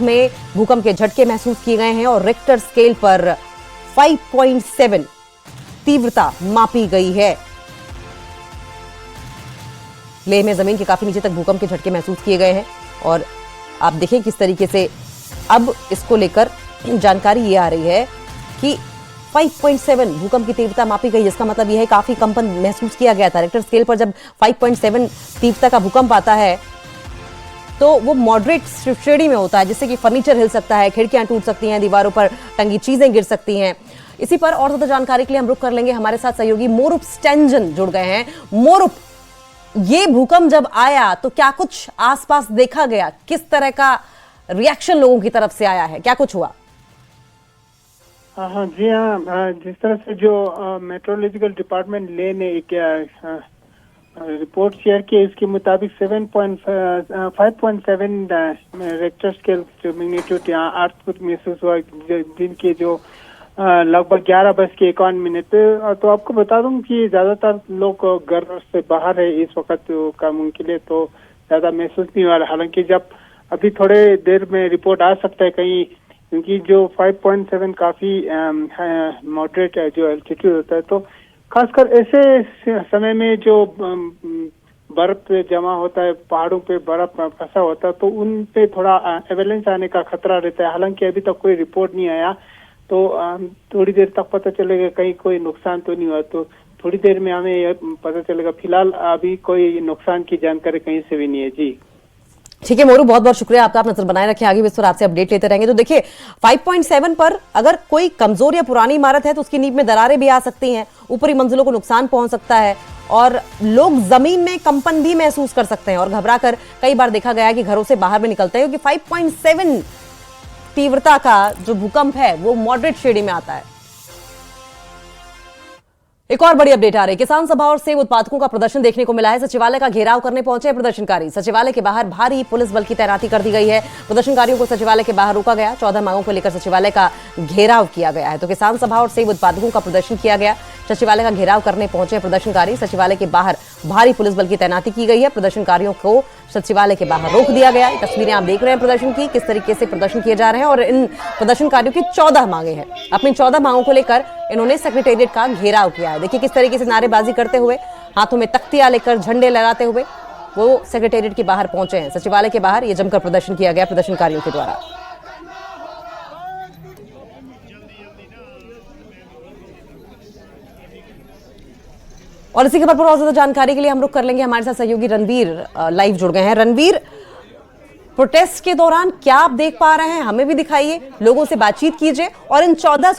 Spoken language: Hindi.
में भूकंप के झटके महसूस किए गए हैं और रिक्टर स्केल पर 5.7 तीव्रता मापी गई है। लेह में जमीन के काफी नीचे तक भूकंप के झटके महसूस किए गए हैं और आप देखें किस तरीके से अब इसको लेकर जानकारी ये आ रही है कि 5.7 भूकंप की तीव्रता मापी गई। इसका मतलब यह है काफी कंपन महसूस किया गया था। रिक्टर स्केल पर जब 5.7 तीव्रता का भूकंप आता है तो वो मॉडरेट श्रेणी में होता है, जिससे कि फर्नीचर हिल सकता है, खिड़कियां टूट सकती हैं, दीवारों पर टंगी चीजें गिर सकती हैं। इसी पर और ज्यादा जानकारी के लिए हम रुक कर लेंगे। हमारे साथ सहयोगी मोरूप स्टेंजन जुड़ गए हैं। मोरूप, ये भूकंप जब आया तो क्या कुछ आसपास देखा गया? किस तरह का रिएक्शन लोगों की तरफ से आया है? क्या कुछ हुआ? हाँ जी हाँ, जिस तरह से जो मेट्रोलॉजिकल डिपार्टमेंट ले ने एक रिपोर्ट शेयर की, इसके मुताबिक 5.7 रेक्टर स्केल जो मैग्नीट्यूड यहाँ अर्थक्वेक महसूस हुआ, जिनके जो लगभग 11:51 पे। तो आपको बता दूं कि ज्यादातर लोग घर से बाहर है इस वक्त काम उनके लिए, तो ज्यादा महसूस नहीं हुआ। हालांकि जब अभी थोड़े देर में रिपोर्ट आ सकता है कहीं, क्योंकि जो 5.7 काफी मॉडरेट है जो एल्टीट्यूड होता है, तो खासकर ऐसे समय में जो बर्फ पे जमा होता है, पहाड़ों पे बर्फ फंसा होता है, तो उन पे थोड़ा एवेलेंस आने का खतरा रहता है। हालांकि अभी तक कोई रिपोर्ट नहीं आया, तो थोड़ी देर तक पता चलेगा कहीं कोई नुकसान तो नहीं हुआ, तो थोड़ी देर में हमें पता चलेगा। फिलहाल अभी कोई नुकसान की जानकारी कहीं से भी नहीं है। जी ठीक है मोरू, बहुत बहुत शुक्रिया आपका। आप नजर बनाए रखें, आगे भी इस पर आपसे अपडेट लेते रहेंगे। तो देखिए 5.7 पर अगर कोई कमजोर या पुरानी इमारत है तो उसकी नींव में दरारें भी आ सकती हैं, ऊपरी मंजिलों को नुकसान पहुंच सकता है और लोग जमीन में कंपन भी महसूस कर सकते हैं और घबरा कर कई बार देखा गया कि घरों से बाहर भी निकलते हैं, क्योंकि 5.7 तीव्रता का जो भूकंप है वो मॉडरेट श्रेणी में आता है। एक और बड़ी अपडेट आ रही है। किसान सभा और सेब उत्पादकों का प्रदर्शन देखने को मिला है। सचिवालय का घेराव करने पहुंचे प्रदर्शनकारी। सचिवालय के बाहर भारी पुलिस बल की तैनाती कर दी गई है। प्रदर्शनकारियों को सचिवालय के बाहर रोका गया। 14 मांगों को लेकर सचिवालय का घेराव किया गया है। तो किसान सभा और सेब उत्पादकों का प्रदर्शन किया गया। सचिवालय का घेराव करने पहुंचे प्रदर्शनकारी। सचिवालय के बाहर भारी पुलिस बल की तैनाती की गई है। प्रदर्शनकारियों को सचिवालय के बाहर रोक दिया गया। तस्वीरें आप देख रहे हैं प्रदर्शन की, किस तरीके से प्रदर्शन किए जा रहे हैं। और इन प्रदर्शनकारियों की 14 मांगे हैं। अपनी 14 मांगों को लेकर इन्होंने सेक्रेटेरिएट का घेराव किया है। देखिए किस तरीके से नारेबाजी करते हुए, हाथों में तख्तियां लेकर, झंडे लहराते हुए वो सेक्रेटेरिएट के बाहर पहुंचे हैं। सचिवालय के बाहर ये जमकर प्रदर्शन किया गया प्रदर्शनकारियों के द्वारा। और इसी खबर पर और ज्यादा जानकारी के लिए हम रुक कर लेंगे। हमारे साथ सहयोगी रणवीर लाइव जुड़ गए हैं। रणवीर, प्रोटेस्ट के दौरान क्या आप देख पा रहे हैं, हमें भी दिखाइए, लोगों से बातचीत कीजिए और इन 14